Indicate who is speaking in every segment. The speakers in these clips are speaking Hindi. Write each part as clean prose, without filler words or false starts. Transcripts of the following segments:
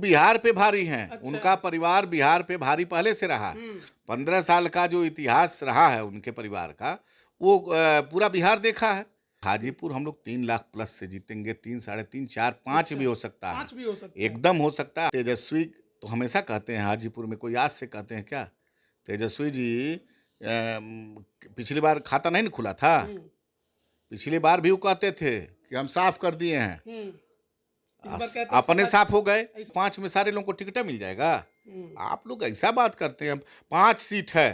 Speaker 1: बिहार पे भारी हैं।
Speaker 2: अच्छा।
Speaker 1: उनका परिवार बिहार पे भारी पहले से रहा। 15 साल का जो इतिहास रहा है उनके परिवार का, वो पूरा बिहार देखा है। हाजीपुर हम लोग 3 लाख प्लस से जीतेंगे। 3, साढ़े 3, 4, 5 भी हो सकता है।
Speaker 2: 5 भी हो सकता है।
Speaker 1: एकदम हो सकता है। तेजस्वी तो हमेशा कहते हैं हाजीपुर में, कोई आज से कहते हैं क्या? तेजस्वी जी पिछली बार खाता नहीं ना खुला था। पिछली बार भी वो कहते थे कि हम साफ कर दिए हैं।
Speaker 2: इस बार कहते हैं
Speaker 1: अपने साफ हो गए।
Speaker 2: इस-
Speaker 1: 5 में सारे लोगों को टिकट मिल जाएगा। आप लोग ऐसा बात करते हैं। 5 सीट है,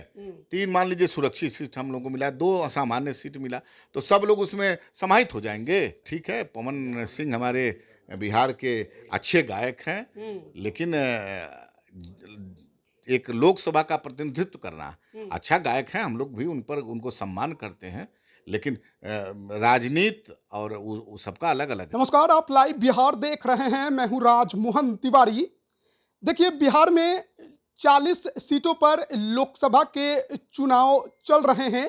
Speaker 1: 3 मान लीजिए सुरक्षित सीट हम लोगों को मिला, 2 असामान्य सीट मिला, तो सब लोग उसमें समाहित हो जाएंगे। ठीक है, पवन सिंह हमारे बिहार के अच्छे गायक हैं, लेकिन एक लोकसभा का प्रतिनिधित्व करना, अच्छा गायक है, हम लोग भी उन पर उनको सम्मान करते हैं, लेकिन राजनीति और वो सबका अलग अलग है।
Speaker 2: नमस्कार, आप लाइव बिहार देख रहे हैं। मैं हूं राजमोहन तिवारी। देखिए, बिहार में 40 सीटों पर लोकसभा के चुनाव चल रहे हैं।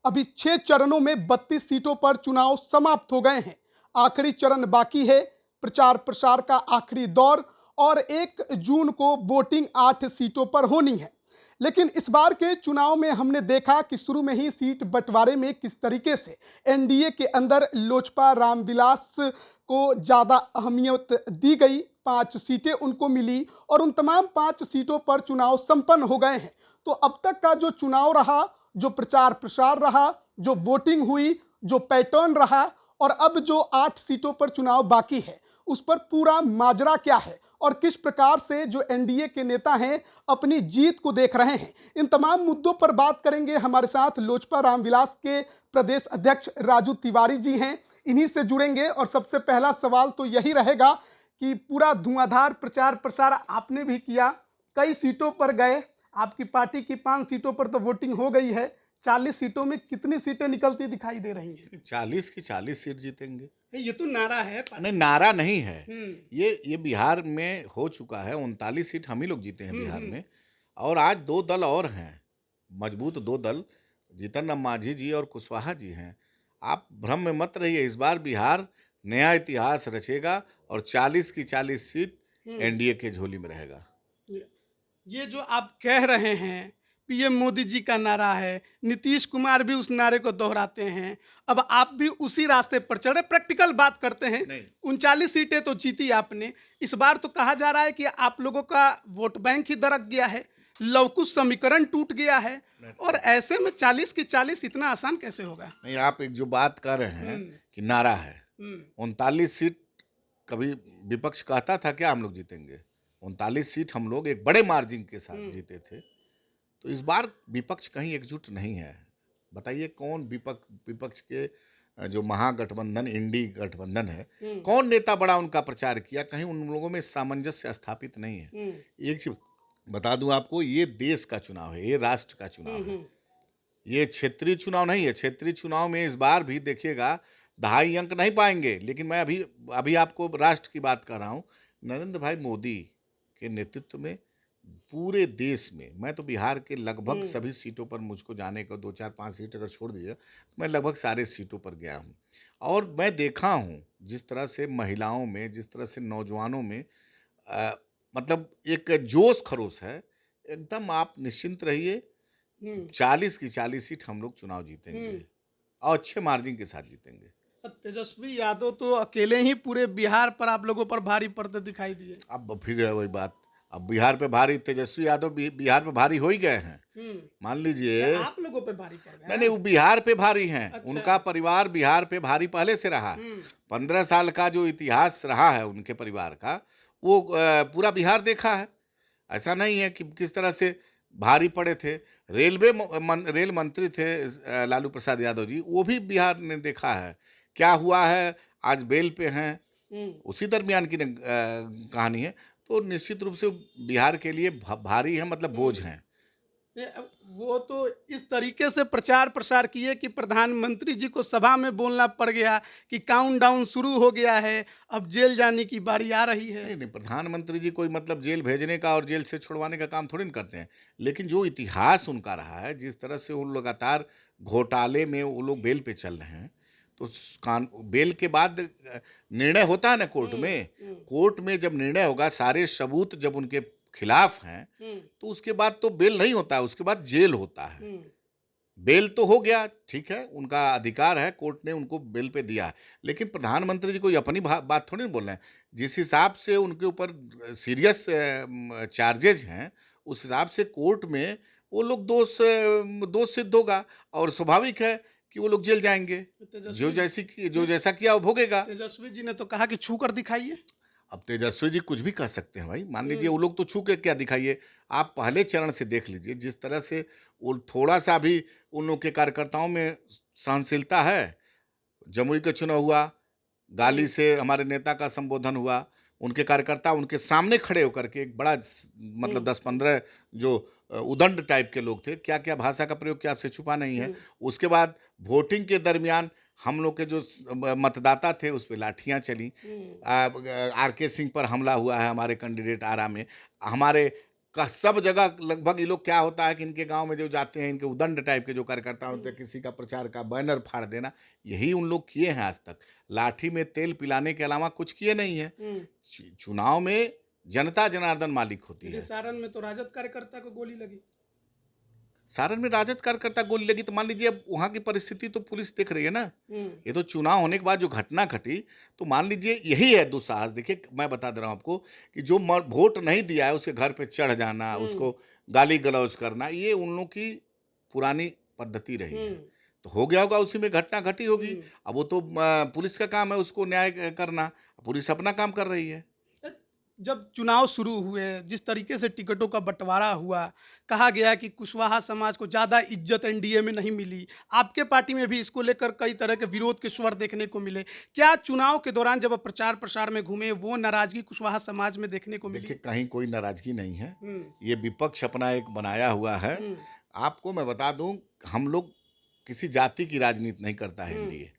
Speaker 2: अभी 6 चरणों में 32 सीटों पर चुनाव समाप्त हो गए हैं। आखिरी चरण बाकी है, प्रचार प्रसार का आखिरी दौर, और 1 जून को वोटिंग 8 सीटों पर होनी है। लेकिन इस बार के चुनाव में हमने देखा कि शुरू में ही सीट बंटवारे में किस तरीके से एनडीए के अंदर लोजपा रामविलास को ज़्यादा अहमियत दी गई। 5 सीटें उनको मिली और उन तमाम 5 सीटों पर चुनाव संपन्न हो गए हैं। तो अब तक का जो चुनाव रहा, जो प्रचार प्रसार रहा, जो वोटिंग हुई, जो पैटर्न रहा, और अब जो 8 सीटों पर चुनाव बाकी है, उस पर पूरा माजरा क्या है और किस प्रकार से जो एनडीए के नेता हैं अपनी जीत को देख रहे हैं, इन तमाम मुद्दों पर बात करेंगे। हमारे साथ लोजपा रामविलास के प्रदेश अध्यक्ष राजू तिवारी जी हैं, इन्हीं से जुड़ेंगे। और सबसे पहला सवाल तो यही रहेगा कि पूरा धुआंधार प्रचार प्रसार आपने भी किया, कई सीटों पर गए, आपकी पार्टी की 5 सीटों पर तो वोटिंग हो गई है, 40 सीटों में कितनी सीटें निकलती दिखाई दे रही हैं?
Speaker 1: 40 की 40 सीट जीतेंगे।
Speaker 2: ये तो नारा है।
Speaker 1: नहीं, नारा नहीं है। ये बिहार में हो चुका है। 39 सीट हम ही लोग जीते हैं बिहार में, और आज 2 दल और हैं, मजबूत 2 दल, जीतन राम मांझी जी और कुशवाहा जी हैं। आप भ्रम में मत रहिए, इस बार बिहार नया इतिहास रचेगा और 40 की 40 सीट एनडीए के झोली में रहेगा।
Speaker 2: ये जो आप कह रहे हैं, पीएम मोदी जी का नारा है, नीतीश कुमार भी उस नारे को दोहराते हैं, अब आप भी उसी रास्ते पर चल रहे। प्रैक्टिकल बात करते हैं, 39 सीटें तो जीती आपने। इस बार तो कहा जा रहा है कि आप लोगों का वोट बैंक ही दरक गया है, लवकुश समीकरण टूट गया है, और ऐसे में 40 की 40 इतना आसान कैसे होगा?
Speaker 1: नहीं, आप एक जो बात कर रहे हैं कि नारा है, 39 सीट कभी विपक्ष कहता था क्या हम लोग जीतेंगे? 39 सीट हम लोग एक बड़े मार्जिन के साथ जीते थे। तो इस बार विपक्ष कहीं एकजुट नहीं है। बताइए कौन विपक्ष के जो महागठबंधन इंडी गठबंधन है, कौन नेता बड़ा उनका प्रचार किया? कहीं उन लोगों में सामंजस्य स्थापित नहीं है। एक चीज बता दूं आपको, ये देश का चुनाव है, ये राष्ट्र का चुनाव है, ये क्षेत्रीय चुनाव नहीं है। क्षेत्रीय चुनाव में इस बार भी देखिएगा 2.5 अंक नहीं पाएंगे, लेकिन मैं अभी आपको राष्ट्र की बात कर रहा हूँ। नरेंद्र भाई मोदी के नेतृत्व में पूरे देश में, मैं तो बिहार के लगभग सभी सीटों पर, मुझको जाने को 2, 4, 5 सीट अगर छोड़ दीजिए तो मैं लगभग सारे सीटों पर गया हूँ, और मैं देखा हूँ जिस तरह से महिलाओं में, जिस तरह से नौजवानों में मतलब एक जोश खरोश है। एकदम आप निश्चिंत रहिए, 40 की 40 सीट हम लोग चुनाव जीतेंगे और अच्छे मार्जिन के साथ जीतेंगे।
Speaker 2: तेजस्वी यादव तो अकेले ही पूरे बिहार पर आप लोगों पर भारी पड़ते दिखाई दिए।
Speaker 1: अब फिर है वही बात, अब बिहार पे भारी, तेजस्वी यादव बिहार पे भारी हो ही गए हैं। मान लीजिए
Speaker 2: आप लोगों पे भारी पड़ गए।
Speaker 1: नहीं, वो बिहार पे भारी हैं।
Speaker 2: अच्छा।
Speaker 1: उनका परिवार बिहार पे भारी पहले से रहा। 15 साल का जो इतिहास रहा है उनके परिवार का, वो पूरा बिहार देखा है। ऐसा नहीं है कि किस तरह से भारी पड़े थे। रेल मंत्री थे लालू प्रसाद यादव जी, वो भी बिहार ने देखा है। क्या हुआ है, आज बेल पे हैं, उसी दरमियान की कहानी है। तो निश्चित रूप से बिहार के लिए भारी है, मतलब बोझ हैं।
Speaker 2: वो तो इस तरीके से प्रचार प्रसार किए कि प्रधानमंत्री जी को सभा में बोलना पड़ गया कि काउंटडाउन शुरू हो गया है, अब जेल जाने की बारी आ रही है।
Speaker 1: नहीं, प्रधानमंत्री जी कोई मतलब जेल भेजने का और जेल से छुड़वाने का काम थोड़ी ना करते हैं, लेकिन जो इतिहास उनका रहा है, जिस तरह से वो लगातार घोटाले में वो लोग बेल पे चल रहे हैं, तो बेल के बाद निर्णय होता है ना कोर्ट में। कोर्ट में जब निर्णय होगा, सारे सबूत जब उनके खिलाफ हैं, तो उसके बाद तो बेल नहीं होता है, उसके बाद जेल होता है। बेल तो हो गया, ठीक है, उनका अधिकार है, कोर्ट ने उनको बेल पे दिया है। लेकिन प्रधानमंत्री जी कोई अपनी बात थोड़ी नहीं बोल रहे हैं। जिस हिसाब से उनके ऊपर सीरियस चार्जेज हैं, उस हिसाब से कोर्ट में वो लोग दोष सिद्ध होगा, और स्वाभाविक है कि वो लोग जेल जाएंगे। जो जैसा किया वो भोगेगा।
Speaker 2: तेजस्वी जी ने तो कहा कि छू कर दिखाइए।
Speaker 1: अब तेजस्वी जी कुछ भी कर सकते हैं भाई, मान लीजिए वो लोग तो छू के क्या दिखाइए। आप पहले चरण से देख लीजिए, जिस तरह से वो थोड़ा सा भी उन लोग के कार्यकर्ताओं में सहनशीलता है। जमुई का चुनाव हुआ, गाली से हमारे नेता का संबोधन हुआ, उनके कार्यकर्ता उनके सामने खड़े होकर के एक बड़ा मतलब 10-15 जो उदंड टाइप के लोग थे, क्या क्या भाषा का प्रयोग किया, आपसे छुपा नहीं है। उसके बाद वोटिंग के दरमियान हम लोग के जो मतदाता थे उस पर लाठियां चली। आर.के. सिंह पर हमला हुआ है, हमारे कैंडिडेट आरा में। हमारे का सब जगह लगभग ये लोग, क्या होता है कि इनके गांव में जो जाते हैं, इनके उदंड टाइप के जो कार्यकर्ता होते हैं, किसी का प्रचार का बैनर फाड़ देना, यही उन लोग किए हैं आज तक। लाठी में तेल पिलाने के अलावा कुछ किए नहीं है। चुनाव में जनता जनार्दन मालिक होती है।
Speaker 2: सारण में तो राजद कार्यकर्ता को गोली लगी।
Speaker 1: सारण में राजद कार्यकर्ता गोली लगी, तो मान लीजिए अब वहां की परिस्थिति तो पुलिस देख रही है ना। ये तो चुनाव होने के बाद जो घटना घटी, तो मान लीजिए यही है दुस्साहस। देखिए, मैं बता दे रहा हूं आपको कि जो वोट नहीं दिया है उसके घर पे चढ़ जाना, उसको गाली गलौज करना, ये उन लोगों की पुरानी पद्धति रही है। तो हो गया होगा, उसी में घटना घटी होगी। अब वो तो पुलिस का काम है उसको न्याय करना, पुलिस अपना काम कर रही है।
Speaker 2: जब चुनाव शुरू हुए, जिस तरीके से टिकटों का बंटवारा हुआ, कहा गया कि कुशवाहा समाज को ज़्यादा इज्जत एनडीए में नहीं मिली। आपके पार्टी में भी इसको लेकर कई तरह के विरोध के स्वर देखने को मिले। क्या चुनाव के दौरान जब आप प्रचार प्रसार में घूमे, वो नाराजगी कुशवाहा समाज में देखने को मिली?
Speaker 1: देखिए, कहीं कोई नाराजगी नहीं है, ये विपक्ष अपना एक बनाया हुआ है। आपको मैं बता दूं, हम लोग किसी जाति की राजनीति नहीं करता है एनडीए,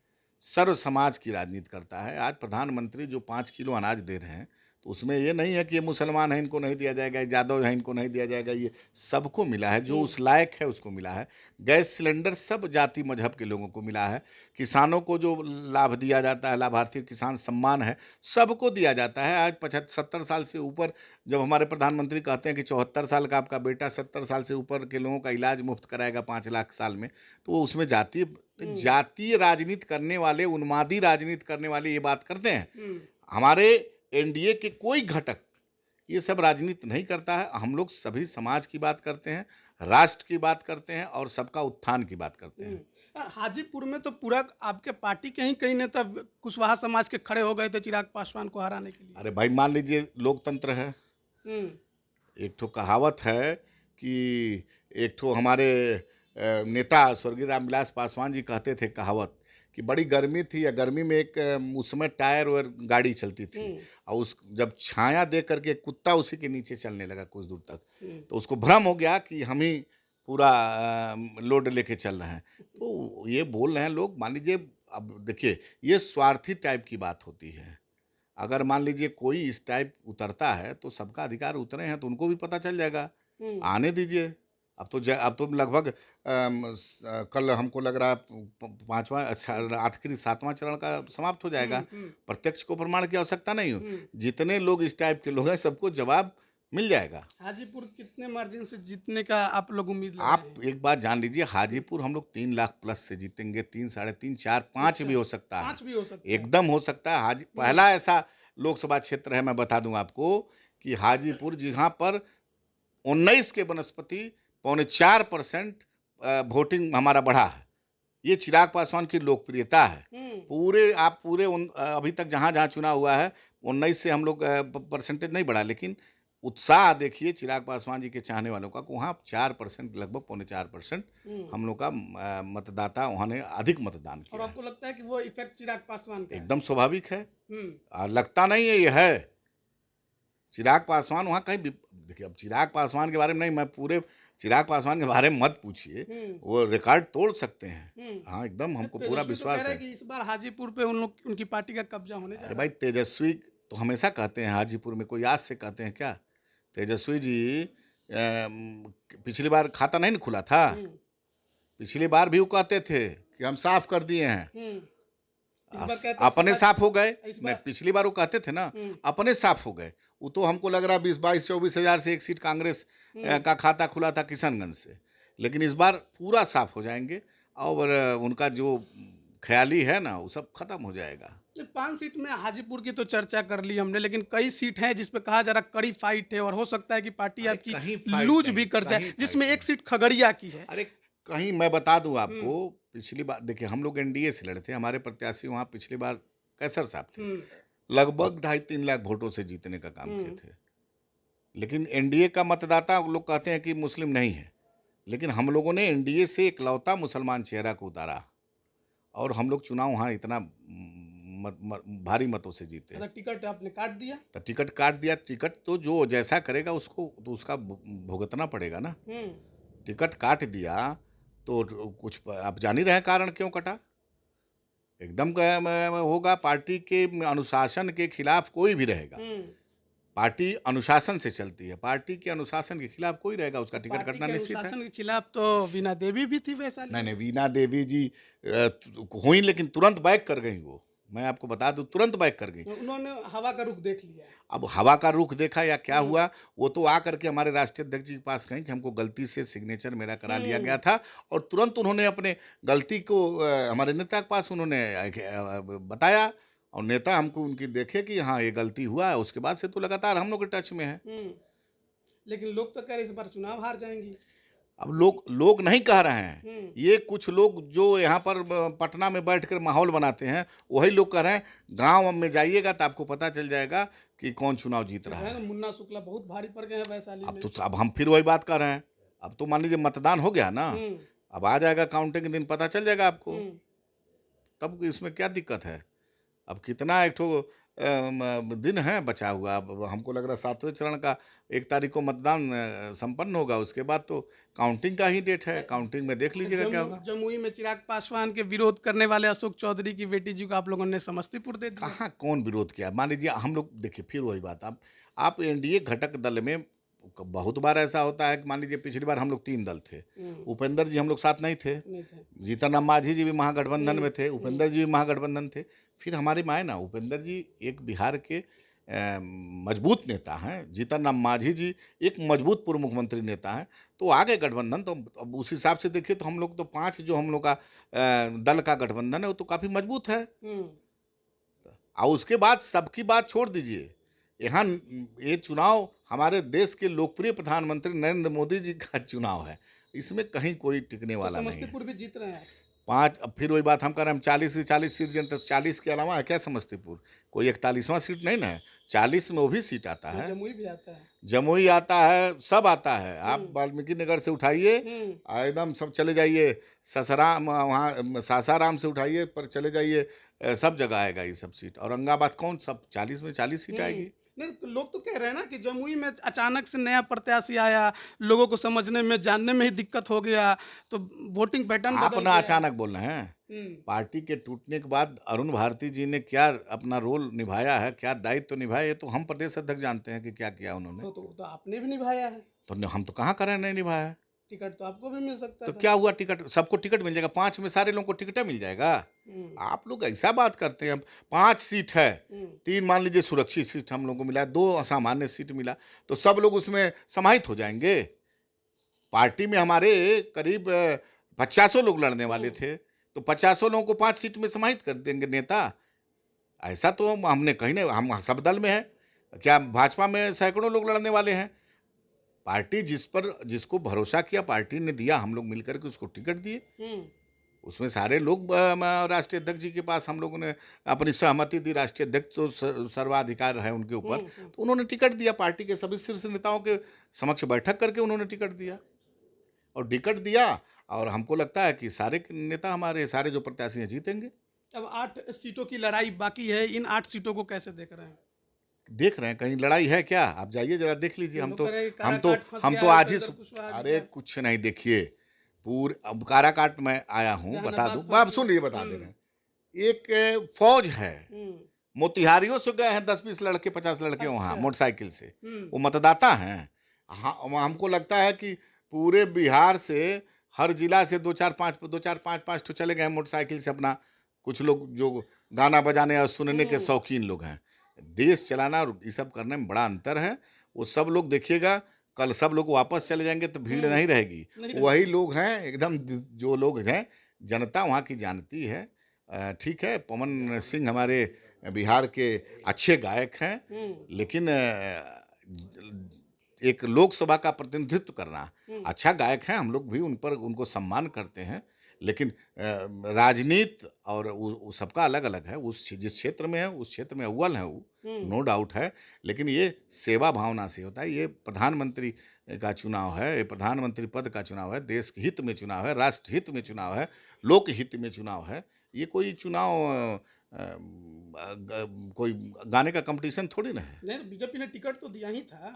Speaker 1: सर्व समाज की राजनीति करता है। आज प्रधानमंत्री जो 5 किलो अनाज दे रहे हैं, तो उसमें ये नहीं है कि ये मुसलमान है इनको नहीं दिया जाएगा, ये यादव है इनको नहीं दिया जाएगा, ये सबको मिला है, जो उस लायक है उसको मिला है। गैस सिलेंडर सब जाति मजहब के लोगों को मिला है। किसानों को जो लाभ दिया जाता है, लाभार्थी किसान सम्मान है, सबको दिया जाता है। आज 75-70 साल से ऊपर, जब हमारे प्रधानमंत्री कहते हैं कि 74 साल का आपका बेटा 70 साल से ऊपर के लोगों का इलाज मुफ्त कराएगा 5 लाख साल में, तो उसमें जातीय राजनीति करने वाले, उन्मादी राजनीति करने वाले ये बात करते हैं। हमारे एनडीए के कोई घटक ये सब राजनीति नहीं करता है। हम लोग सभी समाज की बात करते हैं, राष्ट्र की बात करते हैं, और सबका उत्थान की बात करते हैं।
Speaker 2: हाजीपुर में तो पूरा आपके पार्टी के ही कई नेता कुशवाहा समाज के खड़े हो गए थे चिराग पासवान को हराने के लिए।
Speaker 1: अरे भाई, मान लीजिए लोकतंत्र है। एक ठो कहावत है कि एक ठो हमारे नेता स्वर्गीय रामविलास पासवान जी कहते थे कहावत कि बड़ी गर्मी थी, या गर्मी में एक उस समय टायर और गाड़ी चलती थी, और उस जब छाया दे करके कुत्ता उसी के नीचे चलने लगा कुछ दूर तक, तो उसको भ्रम हो गया कि हम ही पूरा लोड लेके चल रहे हैं। तो ये बोल रहे हैं लोग। मान लीजिए, अब देखिए, ये स्वार्थी टाइप की बात होती है। अगर मान लीजिए कोई इस टाइप उतरता है, तो सबका अधिकार उतरे हैं तो उनको भी पता चल जाएगा, आने दीजिए। अब तो लगभग कल हमको लग रहा है 5वां आखिरी 7वां चरण का समाप्त हो जाएगा। प्रत्यक्ष को प्रमाण की आवश्यकता नहीं हो। जितने लोग इस टाइप के लोग हैं, सबको जवाब मिल जाएगा।
Speaker 2: हाजीपुर कितने मार्जिन से जीतने का आप लोग उम्मीद लगा
Speaker 1: आप एक बात जान लीजिए, हाजीपुर हम लोग 3 लाख प्लस से जीतेंगे। 3, 3.5, 4, 5 भी हो सकता है,
Speaker 2: 5 भी हो सकता है,
Speaker 1: एकदम हो सकता है। पहला ऐसा लोकसभा क्षेत्र है, मैं बता दूं आपको, कि हाजीपुर जहां पर 19 के बनस्पति 3.25% वोटिंग हमारा बढ़ा है। ये चिराग पासवान की लोकप्रियता है। पूरे अभी तक जहां जहां चुनाव हुआ है, 19 से हम लोग परसेंटेज नहीं बढ़ा, लेकिन उत्साह देखिए चिराग पासवान जी के चाहने वालों का, वहाँ 4%, लगभग 4.25% हम लोग का मतदाता वहाँ ने अधिक मतदान किया।
Speaker 2: और आपको लगता है कि वो इफेक्ट चिराग पासवान का?
Speaker 1: एकदम स्वाभाविक है। लगता नहीं है, ये है। चिराग पासवान वहाँ कहीं, देखिए, अब चिराग पासवान के बारे में नहीं, मैं पूरे चिराग पासवान के बारे में मत पूछिए, वो रिकॉर्ड तोड़ सकते हैं। हाँ, एकदम हमको पूरा विश्वास है
Speaker 2: कि इस बार हाजीपुर पे उनकी पार्टी का कब्जा होने जा रहा है।
Speaker 1: अरे भाई, तेजस्वी तो हमेशा कहते हैं हाजीपुर में, कोई आज से कहते हैं क्या? तेजस्वी जी पिछली बार खाता नहीं खुला था, पिछली बार भी वो कहते थे कि हम साफ कर दिए हैं,
Speaker 2: इस बार कहते हैं
Speaker 1: अपने साफ हो गए।
Speaker 2: इस
Speaker 1: मैं
Speaker 2: बार
Speaker 1: पिछली बार वो कहते थे ना, अपने साफ हो गए। वो तो हमको लग रहा 20-22-24 हजार से एक सीट कांग्रेस का खाता खुला था किशनगंज से, लेकिन इस बार पूरा साफ हो जाएंगे और उनका जो ख्याली है ना वो सब खत्म हो जाएगा।
Speaker 2: 5 सीट में हाजीपुर की तो चर्चा कर ली हमने, लेकिन कई सीट हैं जिस पे कहा जा रहा कड़ी फाइट है और हो सकता है कि पार्टी
Speaker 1: अरे
Speaker 2: आपकी
Speaker 1: कहीं फाइट
Speaker 2: लूज
Speaker 1: नहीं,
Speaker 2: भी कर
Speaker 1: कहीं
Speaker 2: जाए,
Speaker 1: फाइट
Speaker 2: जिसमें
Speaker 1: नहीं।
Speaker 2: एक सीट खगड़िया की है।
Speaker 1: अरे कहीं मैं बता दूं आपको, पिछली बार देखिए हम लोग एनडीए से लड़े थे, हमारे प्रत्याशी वहां पिछली बार कैसर साहब थे, लगभग 2.5-3 लाख वोटों से जीतने का काम किए थे। लेकिन एनडीए का मतदाता लोग कहते हैं कि मुस्लिम नहीं है, लेकिन हम लोगों ने एनडीए से इकलौता मुसलमान चेहरा को उतारा और हम लोग चुनाव वहाँ इतना भारी मतों से जीते।
Speaker 2: अच्छा, टिकट आपने काट दिया?
Speaker 1: तो टिकट काट दिया। टिकट तो जो जैसा करेगा उसको तो उसका भुगतना पड़ेगा ना। टिकट काट दिया तो कुछ आप जान ही रहे हैं कारण क्यों कटा। एकदम होगा, पार्टी के अनुशासन के खिलाफ कोई भी रहेगा। पार्टी अनुशासन से चलती है, पार्टी के अनुशासन के खिलाफ कोई रहेगा उसका टिकट कटना निश्चित है।
Speaker 2: अनुशासन के खिलाफ तो वीणा देवी भी थी वैशाली।
Speaker 1: नहीं, वीणा देवी जी हुई, लेकिन तुरंत बैक कर गई। वो मैं आपको बता दूं, तुरंत बैक कर गई।
Speaker 2: उन्होंने हवा का रुख देख लिया।
Speaker 1: अब हवा का रुख देखा या क्या हुआ, वो तो आ करके हमारे राष्ट्रीय अध्यक्ष जी के पास कहीं कि हमको गलती से सिग्नेचर मेरा करा लिया गया था, और तुरंत उन्होंने अपने गलती को हमारे नेता के पास उन्होंने बताया, और नेता हमको उनकी देखे कि हाँ ये गलती हुआ है, उसके बाद से तो लगातार हम लोग के टच में है।
Speaker 2: लेकिन लोग तो कह रहे इस बार चुनाव हार जाएंगी।
Speaker 1: अब लोग नहीं कह रहे हैं, ये कुछ लोग जो यहाँ पर पटना में बैठकर माहौल बनाते हैं वही लोग कह रहे हैं। गांव में जाइएगा तो आपको पता चल जाएगा कि कौन चुनाव जीत रहा है।
Speaker 2: मुन्ना शुक्ला बहुत भारी पड़ गए हैं वैशाली में।
Speaker 1: अब हम फिर वही बात कर रहे हैं। अब तो मान लीजिए मतदान हो गया ना, अब आ जाएगा काउंटिंग के दिन, पता चल जाएगा आपको, तब इसमें क्या दिक्कत है। अब कितना एक ठो दिन है बचा हुआ। अब हमको लग रहा 7वें चरण का 1 तारीख को मतदान संपन्न होगा, उसके बाद तो काउंटिंग का ही डेट है। काउंटिंग में देख लीजिएगा क्या होगा।
Speaker 2: जमुई में चिराग पासवान के विरोध करने वाले अशोक चौधरी की बेटी जी को आप लोगों ने समस्तीपुर दे दिया।
Speaker 1: कहाँ कौन विरोध किया। मान लीजिए हम लोग देखिए फिर वही बात, आप एनडीए घटक दल में बहुत बार ऐसा होता है कि मान लीजिए पिछली बार हम लोग 3 दल थे, उपेंद्र जी हम लोग साथ नहीं थे, जीतन राम मांझी जी भी महागठबंधन में थे, उपेंद्र जी भी महागठबंधन थे। फिर हमारी माए ना, उपेंद्र जी एक बिहार के मजबूत नेता हैं, जीतन राम मांझी जी एक मजबूत पूर्व मुख्यमंत्री नेता हैं, तो आगे गठबंधन। तो अब उस हिसाब से देखिए तो हम लोग तो 5 जो हम लोग का दल का गठबंधन है वो तो काफ़ी मजबूत है। और उसके बाद सबकी बात छोड़ दीजिए, यहाँ ये चुनाव हमारे देश के लोकप्रिय प्रधानमंत्री नरेंद्र मोदी जी का चुनाव है, इसमें कहीं कोई टिकने वाला नहीं है।
Speaker 2: समस्तीपुर भी जीत रहे हैं
Speaker 1: 5, अब फिर वही बात हम कर रहे हैं, हम 40 से 40 सीट जीते, 40 के अलावा है क्या समस्तीपुर, कोई 41वां सीट नहीं ना है। 40 में वो भी सीट आता है,
Speaker 2: जमुई भी आता है,
Speaker 1: जमुई आता है, सब आता है। आप वाल्मीकि नगर से उठाइए एकदम सब चले जाइए, ससराम वहाँ सासाराम से उठाइए पर चले जाइए, सब जगह आएगा ये सब सीट। औरंगाबाद कौन, सब 40 में 40 सीट आएगी।
Speaker 2: नहीं, लोग तो कह रहे हैं ना कि जमुई में अचानक से नया प्रत्याशी आया, लोगों को समझने में जानने में ही दिक्कत हो गया, तो वोटिंग पैटर्न
Speaker 1: आप
Speaker 2: बदल
Speaker 1: ना
Speaker 2: गया।
Speaker 1: अचानक बोल रहे हैं। पार्टी के टूटने के बाद अरुण भारती जी ने क्या अपना रोल निभाया है, क्या दायित्व निभाया, ये तो हम प्रदेश अध्यक्ष जानते हैं कि क्या किया उन्होंने।
Speaker 2: तो आपने भी निभाया है।
Speaker 1: तो हम तो कहाँ करें नहीं निभाया है।
Speaker 2: टिकट तो आपको भी मिल सकता
Speaker 1: तो
Speaker 2: था।
Speaker 1: क्या हुआ, टिकट सबको टिकट मिल जाएगा, 5 में सारे लोगों को टिकट मिल जाएगा। आप लोग ऐसा बात करते हैं। 5 सीट है, 3 मान लीजिए सुरक्षित सीट हम लोगों को मिला, 2 असामान्य सीट मिला, तो सब लोग उसमें समाहित हो जाएंगे। पार्टी में हमारे करीब 50 लोग लड़ने वाले थे, तो 50 लोगों को 5 सीट में समाहित कर देंगे नेता। ऐसा तो हमने कहीं नहीं, हम सब दल में है क्या, भाजपा में सैकड़ों लोग लड़ने वाले हैं। पार्टी जिसको भरोसा किया पार्टी ने दिया, हम लोग मिलकर के उसको टिकट दिए। उसमें सारे लोग राष्ट्रीय अध्यक्ष जी के पास हम लोगों ने अपनी सहमति दी। राष्ट्रीय अध्यक्ष तो सर्वाधिकार है उनके ऊपर, तो उन्होंने टिकट दिया। पार्टी के सभी शीर्ष नेताओं के समक्ष बैठक करके उन्होंने टिकट दिया, और टिकट दिया, और हमको लगता है कि सारे नेता हमारे सारे जो प्रत्याशी हैं जीतेंगे।
Speaker 2: अब 8 सीटों की लड़ाई बाकी है, इन 8 सीटों को कैसे देख रहे हैं?
Speaker 1: देख रहे हैं कहीं लड़ाई है क्या, आप जाइए जरा देख लीजिए। हम तो आज ही, अरे कुछ नहीं, देखिए पूरे, अब काराकाट में आया हूँ, बता दूं, आप सुन लीजिए, बता दे रहे हैं। एक फौज है, मोतिहारियों से गए हैं 10-20 लड़के, 50 लड़के वहाँ मोटरसाइकिल से, वो मतदाता हैं। हाँ, हमको लगता है कि पूरे बिहार से हर जिला से 2-4-5 तो चले गए मोटरसाइकिल से अपना, कुछ लोग जो गाना बजाने और सुनने के शौकीन लोग हैं। देश चलाना और ये सब करने में बड़ा अंतर है। वो सब लोग देखिएगा, कल सब लोग वापस चले जाएंगे तो भीड़ नहीं रहेगी। वही लोग हैं एकदम, जो लोग हैं, जनता वहाँ की जानती है। ठीक है, पवन सिंह हमारे बिहार के अच्छे गायक हैं, लेकिन एक लोकसभा का प्रतिनिधित्व करना, अच्छा गायक है, हम लोग भी उनको सम्मान करते हैं, लेकिन राजनीति और वो सबका अलग अलग है। जिस क्षेत्र में है उस क्षेत्र में अव्वल है वो, नो डाउट है, लेकिन ये सेवा भावना से होता है। ये प्रधानमंत्री का चुनाव है, ये प्रधानमंत्री पद का चुनाव है, देश के हित में चुनाव है, राष्ट्र हित में चुनाव है, लोक हित में चुनाव है। ये कोई चुनाव कोई गाने का कंपटीशन थोड़ी ना है।
Speaker 2: नहीं, बीजेपी ने टिकट तो दिया ही था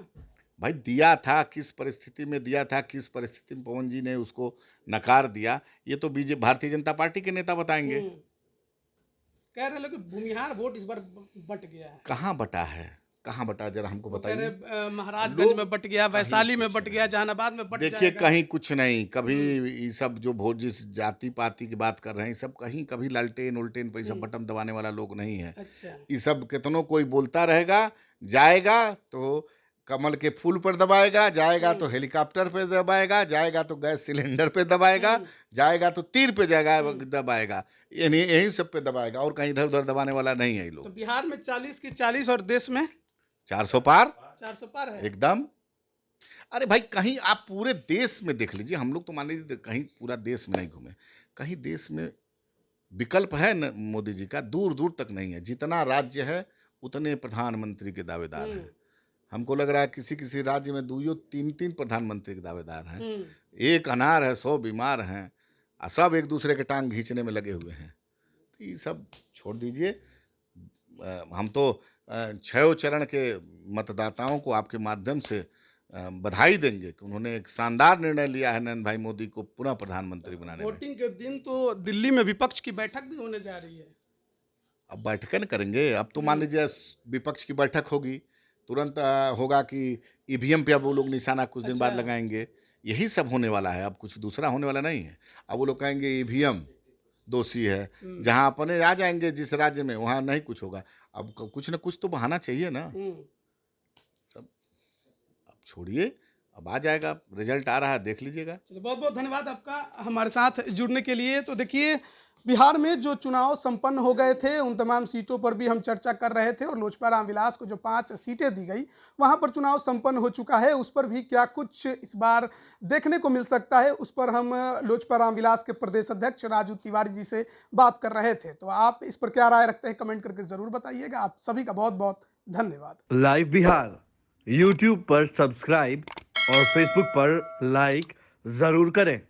Speaker 1: भाई, दिया था, किस परिस्थिति में दिया था, किस परिस्थिति में पवन जी ने उसको नकार दिया, ये तो बीजेपी भारतीय जनता पार्टी के नेता बताएंगे।
Speaker 2: कह रहे लोग कि भूमिहार वोट इस बार बट गया है।
Speaker 1: कहाँ बटा है, कहाँ बटा, जरा हमको बताइए।
Speaker 2: महाराजगंज में बट गया, वैशाली में बट गया, जहानाबाद में बट
Speaker 1: देखिए, कहीं कुछ नहीं। कभी ये सब जो भोट जिस जाति पाति की बात कर रहे हैं, सब कहीं कभी लालटेन उल्टेन पर सब बटन दबाने वाला लोग नहीं है।
Speaker 2: अच्छा।
Speaker 1: ये सब कितनों कोई बोलता रहेगा, जाएगा तो कमल के फूल पर दबाएगा, जाएगा तो हेलीकॉप्टर पे दबाएगा, जाएगा तो गैस सिलेंडर पे दबाएगा, जाएगा तो तीर पे जाएगा दबाएगा, यही सब पे दबाएगा, और कहीं इधर उधर दबाने वाला नहीं है ये लोग।
Speaker 2: तो बिहार में 40 की 40 और देश में
Speaker 1: 400 पार,
Speaker 2: 400 पार है
Speaker 1: एकदम। अरे भाई, कहीं आप पूरे देश में देख लीजिए, हम लोग तो मान लीजिए कहीं पूरा देश में नहीं घूमे, कहीं देश में विकल्प है न मोदी जी का, दूर दूर तक नहीं है। जितना राज्य है उतने प्रधानमंत्री के दावेदार हैं। हमको लग रहा है किसी किसी राज्य में 2-3 प्रधानमंत्री के दावेदार हैं। एक अनार है, 100 बीमार हैं, और सब एक दूसरे के टांग खींचने में लगे हुए हैं। तो ये सब छोड़ दीजिए। हम तो 6 चरण के मतदाताओं को आपके माध्यम से बधाई देंगे कि उन्होंने एक शानदार निर्णय लिया है नरेंद्र भाई मोदी को पुनः प्रधानमंत्री बनाने में।
Speaker 2: वोटिंग के दिन तो दिल्ली में विपक्ष की बैठक भी होने जा रही है।
Speaker 1: अब बैठकें न करेंगे। अब तो मान लीजिए विपक्ष की बैठक होगी, तुरंत होगा कि ईवीएम पे अब वो लोग निशाना कुछ दिन बाद लगाएंगे। यही सब होने वाला है, अब कुछ दूसरा होने वाला नहीं है। अब वो लोग कहेंगे ईवीएम दोषी है, जहां अपने आ जाएंगे जिस राज्य में, वहां नहीं कुछ होगा। अब कुछ ना कुछ तो बहाना चाहिए ना। सब अब छोड़िए, अब आ जाएगा, रिजल्ट आ रहा है, देख लीजिएगा।
Speaker 2: चलिए, बहुत बहुत धन्यवाद आपका हमारे साथ जुड़ने के लिए। तो देखिए, बिहार में जो चुनाव संपन्न हो गए थे उन तमाम सीटों पर भी हम चर्चा कर रहे थे, और लोजपा रामविलास को जो 5 सीटें दी गई वहां पर चुनाव संपन्न हो चुका है। उस पर भी क्या कुछ इस बार देखने को मिल सकता है, उस पर हम लोजपा रामविलास के प्रदेश अध्यक्ष राजू तिवारी जी से बात कर रहे थे। तो आप इस पर क्या राय रखते हैं, कमेंट करके जरूर बताइएगा। आप सभी का बहुत बहुत धन्यवाद।
Speaker 3: लाइव बिहार यूट्यूब पर सब्सक्राइब और फेसबुक पर लाइक जरूर करें।